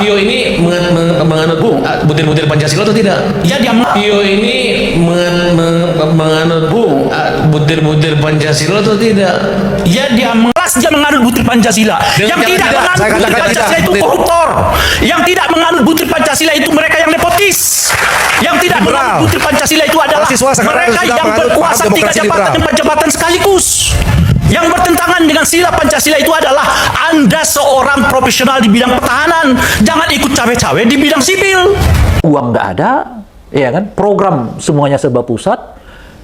Tio ini menganut butir-butir Pancasila atau tidak? Ya dia Tio ini menganut butir-butir Pancasila atau tidak? Ya dia menganut butir Pancasila. Yang tidak menganut butir Pancasila itu koruptor. Yang tidak menganut butir Pancasila itu mereka yang nepotis. Yang tidak menganut butir Pancasila itu adalah mereka yang berkuasa 3 jabatan sekaligus. Yang bertentangan dengan sila Pancasila itu adalah Anda seorang profesional di bidang pertahanan, jangan ikut cawe-cawe di bidang sipil. Uang nggak ada, ya kan? Program semuanya serba pusat,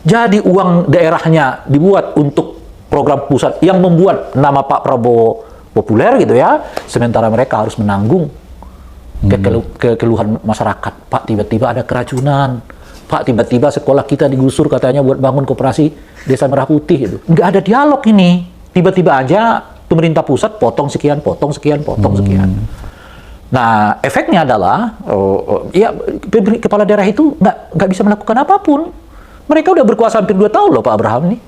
jadi uang daerahnya dibuat untuk program pusat yang membuat nama Pak Prabowo populer gitu ya. Sementara mereka harus menanggung kekeluhan masyarakat. Pak, tiba-tiba ada keracunan. Pak, tiba-tiba sekolah kita digusur katanya buat bangun koperasi Desa Merah Putih gitu. Nggak ada dialog ini. Tiba-tiba aja pemerintah pusat potong sekian. Nah, efeknya adalah ya kepala daerah itu nggak bisa melakukan apapun. Mereka udah berkuasa hampir 2 tahun loh Pak Abraham nih.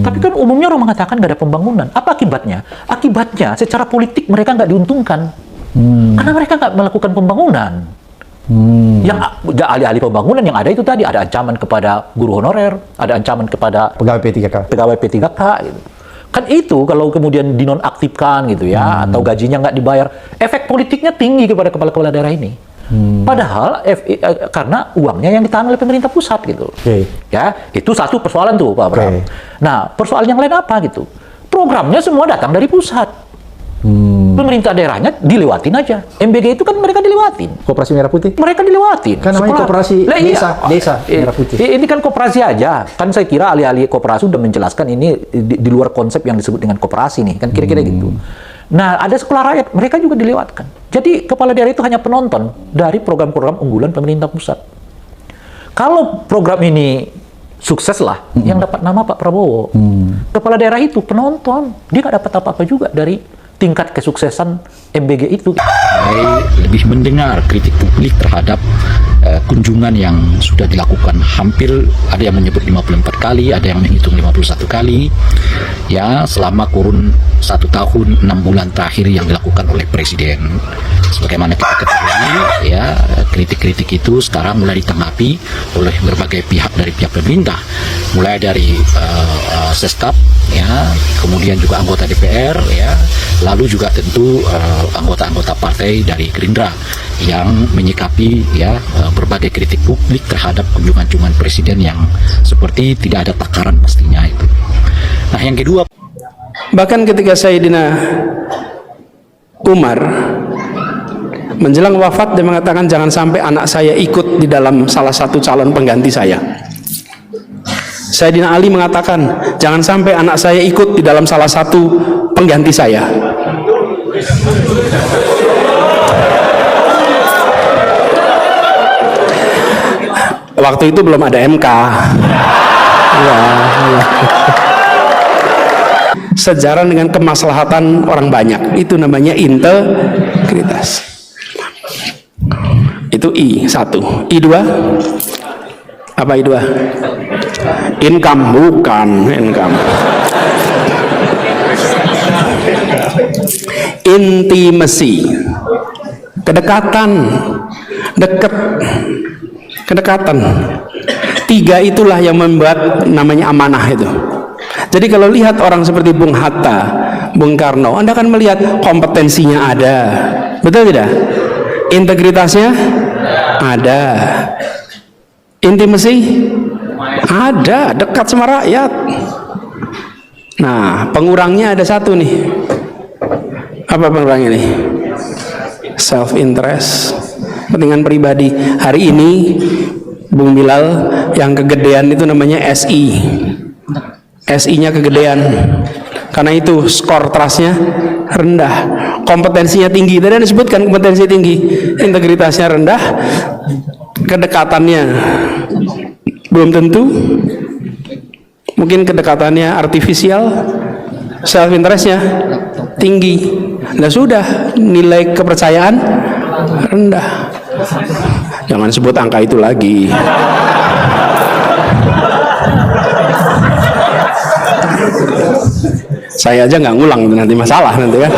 Tapi kan umumnya orang mengatakan nggak ada pembangunan. Apa akibatnya? Akibatnya secara politik mereka nggak diuntungkan. Karena mereka nggak melakukan pembangunan. Yang ahli-ahli pembangunan yang ada itu tadi ada ancaman kepada guru honorer, ada ancaman kepada pegawai P3K gitu. Kan itu kalau kemudian dinonaktifkan gitu ya, atau gajinya nggak dibayar, efek politiknya tinggi kepada kepala-kepala daerah ini. Padahal karena uangnya yang ditahan oleh pemerintah pusat gitu. Ya, itu satu persoalan tuh Pak Abraham. Nah, persoalan yang lain apa gitu? Programnya semua datang dari pusat. Pemerintah daerahnya dilewatin aja. MBG itu kan mereka dilewatin. Koperasi Merah Putih? Mereka dilewatin. Kan namanya koperasi desa Merah Putih. Ini kan koperasi aja. Kan saya kira ahli-ahli koperasi udah menjelaskan ini di luar konsep yang disebut dengan koperasi nih. Kan kira-kira gitu. Nah, ada sekolah rakyat, mereka juga dilewatkan. Jadi kepala daerah itu hanya penonton dari program-program unggulan pemerintah pusat. Kalau program ini sukses lah, yang dapat nama Pak Prabowo. Kepala daerah itu penonton. Dia nggak dapat apa-apa juga dari tingkat kesuksesan MBG itu. Saya lebih mendengar kritik publik terhadap kunjungan yang sudah dilakukan, hampir ada yang menyebut 54 kali, ada yang menghitung 51 kali ya, selama kurun 1 tahun 6 bulan terakhir yang dilakukan oleh Presiden. Sebagaimana kita ketahui ya, kritik-kritik itu sekarang mulai ditanggapi oleh berbagai pihak dari pihak pemerintah, mulai dari Seskap ya, kemudian juga anggota DPR ya, lalu juga tentu anggota-anggota partai dari Gerindra yang menyikapi ya berbagai kritik publik terhadap kunjungan Presiden yang seperti tidak ada takaran pastinya itu. Nah, yang kedua, bahkan ketika Sayyidina Umar menjelang wafat dia mengatakan jangan sampai anak saya ikut di dalam salah satu calon pengganti saya. Sayyidina Ali mengatakan jangan sampai anak saya ikut di dalam salah satu pengganti saya. Waktu itu belum ada MK. Ya. Sejalan dengan kemaslahatan orang banyak, itu namanya integritas. Itu I1. I2 apa I2? Income, bukan income. Intimacy, kedekatan, kedekatan. 3 itulah yang membuat namanya amanah itu. Jadi kalau lihat orang seperti Bung Hatta, Bung Karno, Anda akan melihat kompetensinya ada, betul tidak? Integritasnya ada, intimasi ada, dekat sama rakyat. Nah, pengurangnya ada satu nih. Apa pengurangnya nih? Self interest, kepentingan pribadi. Hari ini Bung Bilal yang kegedean itu namanya SI. SI-nya kegedean. Karena itu skor trustnya rendah, kompetensinya tinggi. Tadi Anda sebutkan kompetensi tinggi, integritasnya rendah, kedekatannya belum tentu, mungkin kedekatannya artifisial, self interestnya tinggi. Nah sudah, nilai kepercayaan rendah. Jangan sebut angka itu lagi. Saya aja nggak ngulang, nanti masalah nanti kan.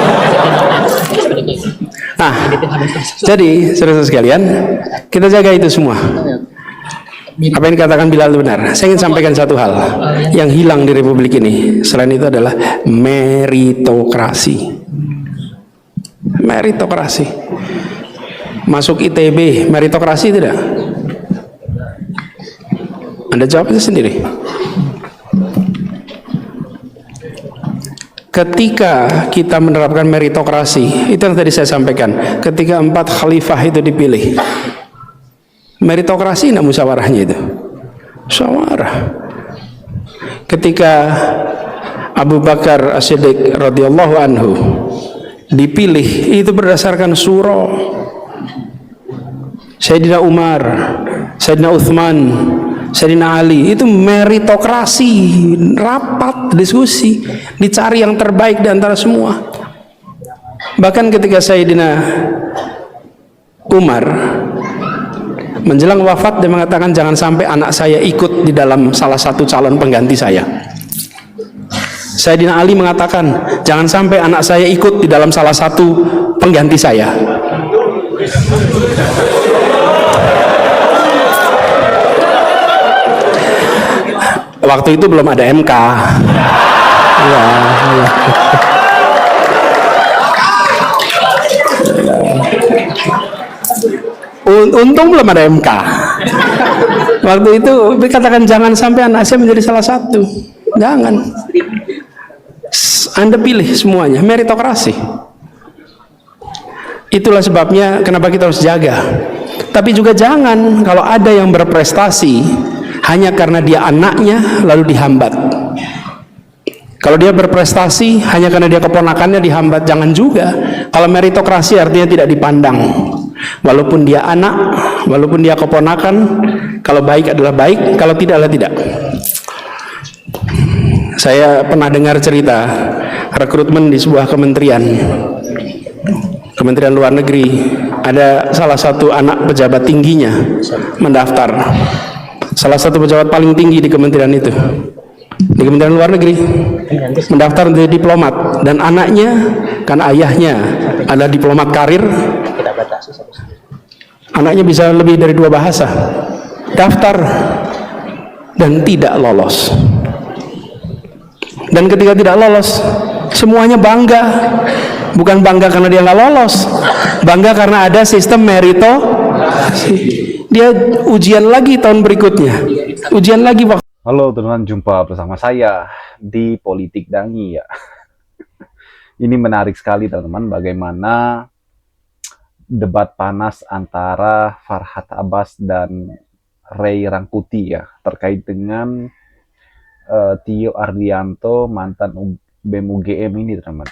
Nah, jadi saudara sekalian, kita jaga itu semua. Apa yang dikatakan Bilal itu benar. Saya ingin sampaikan satu hal yang hilang di Republik ini. Selain itu adalah meritokrasi. Meritokrasi. Masuk ITB, meritokrasi tidak? Anda jawab itu sendiri. Ketika kita menerapkan meritokrasi, itu yang tadi saya sampaikan. Ketika 4 khalifah itu dipilih, meritokrasi tidak musyawarahnya itu. Musyawarah. Ketika Abu Bakar As-Siddiq radhiyallahu anhu dipilih, itu berdasarkan surah. Sayyidina Umar, Sayyidina Uthman, Sayyidina Ali, itu meritokrasi, rapat, diskusi, dicari yang terbaik di antara semua. Bahkan ketika Sayyidina Umar menjelang wafat, dia mengatakan jangan sampai anak saya ikut di dalam salah satu calon pengganti saya. Sayyidina Ali mengatakan jangan sampai anak saya ikut di dalam salah satu pengganti saya. Waktu itu belum ada MK. Ya. Untung belum ada MK. Waktu itu dikatakan jangan sampai anak saya menjadi salah satu. Jangan. Anda pilih semuanya, meritokrasi. Itulah sebabnya kenapa kita harus jaga. Tapi juga jangan kalau ada yang berprestasi hanya karena dia anaknya lalu dihambat. Kalau dia berprestasi hanya karena dia keponakannya dihambat, jangan juga. Kalau meritokrasi artinya tidak dipandang. Walaupun dia anak, walaupun dia keponakan, kalau baik adalah baik, kalau tidak adalah tidak. Saya pernah dengar cerita rekrutmen di sebuah Kementerian Luar Negeri. Ada salah satu anak pejabat tingginya mendaftar. Salah satu pejabat paling tinggi di kementerian itu, di Kementerian Luar Negeri, mendaftar menjadi diplomat, dan anaknya, kan ayahnya adalah diplomat karir, anaknya bisa lebih dari 2 bahasa, daftar dan tidak lolos. Dan ketika tidak lolos, semuanya bangga. Bukan bangga karena dia nggak lolos, bangga karena ada sistem meritokrasi. Dia ujian lagi tahun berikutnya, ujian lagi waktu. Halo teman-teman, jumpa bersama saya di Politik Dangi ya. Ini menarik sekali teman-teman, bagaimana debat panas antara Farhad Abbas dan Ray Rangkuti ya, terkait dengan Tio Ardianto, mantan BEM UGM ini teman-teman.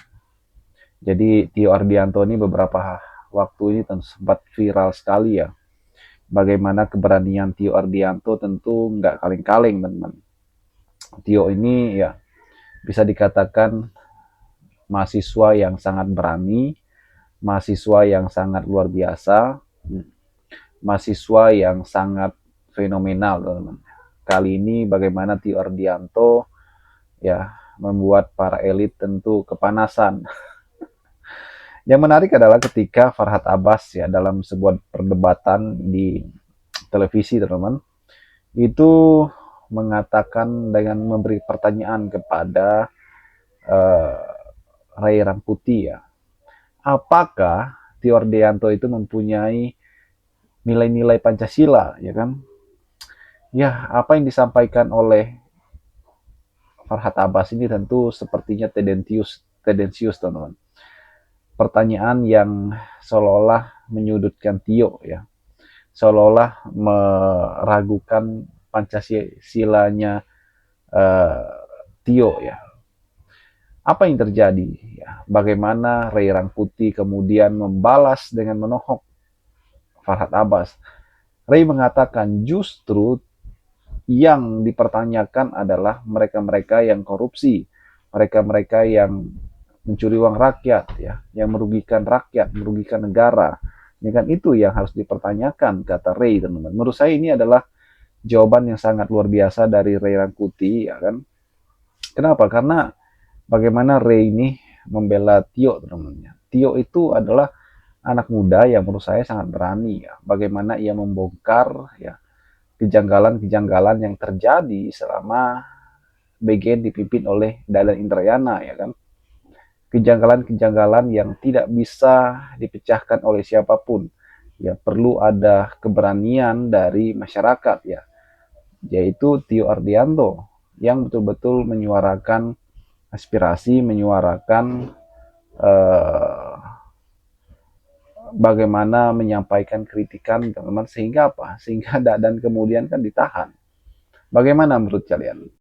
Jadi Tio Ardianto ini beberapa waktu ini sempat viral sekali ya. Bagaimana keberanian Tio Ardianto tentu nggak kaleng-kaleng teman-teman. Tio ini ya bisa dikatakan mahasiswa yang sangat berani, mahasiswa yang sangat luar biasa, mahasiswa yang sangat fenomenal teman-teman. Kali ini bagaimana Tio Ardianto ya membuat para elit tentu kepanasan. Yang menarik adalah ketika Farhad Abbas ya dalam sebuah perdebatan di televisi teman-teman, itu mengatakan dengan memberi pertanyaan kepada Ray Rangkuti ya, apakah Tio Ardianto itu mempunyai nilai-nilai Pancasila ya kan? Ya, apa yang disampaikan oleh Farhad Abbas ini tentu sepertinya tendensius teman-teman. Pertanyaan yang seolah-olah menyudutkan Tio ya, seolah-olah meragukan Pancasilanya Tio ya. Apa yang terjadi ya? Bagaimana Ray Rangkuti kemudian membalas dengan menohok Farhad Abbas. Ray mengatakan justru yang dipertanyakan adalah mereka-mereka yang korupsi, mereka-mereka yang mencuri uang rakyat ya, yang merugikan rakyat, merugikan negara. Ini kan itu yang harus dipertanyakan, kata Ray teman-teman. Menurut saya ini adalah jawaban yang sangat luar biasa dari Ray Rangkuti ya kan. Kenapa? Karena bagaimana Ray ini membela Tio teman-teman. Tio itu adalah anak muda yang menurut saya sangat berani ya. Bagaimana ia membongkar ya kejanggalan-kejanggalan yang terjadi selama BGN dipimpin oleh Dahlan Indrayana ya kan. Kejanggalan-kejanggalan yang tidak bisa dipecahkan oleh siapapun. Ya perlu ada keberanian dari masyarakat ya. Yaitu Tio Ardianto yang betul-betul menyuarakan aspirasi, menyuarakan bagaimana menyampaikan kritikan teman-teman sehingga apa? Sehingga dan kemudian kan ditahan. Bagaimana menurut kalian?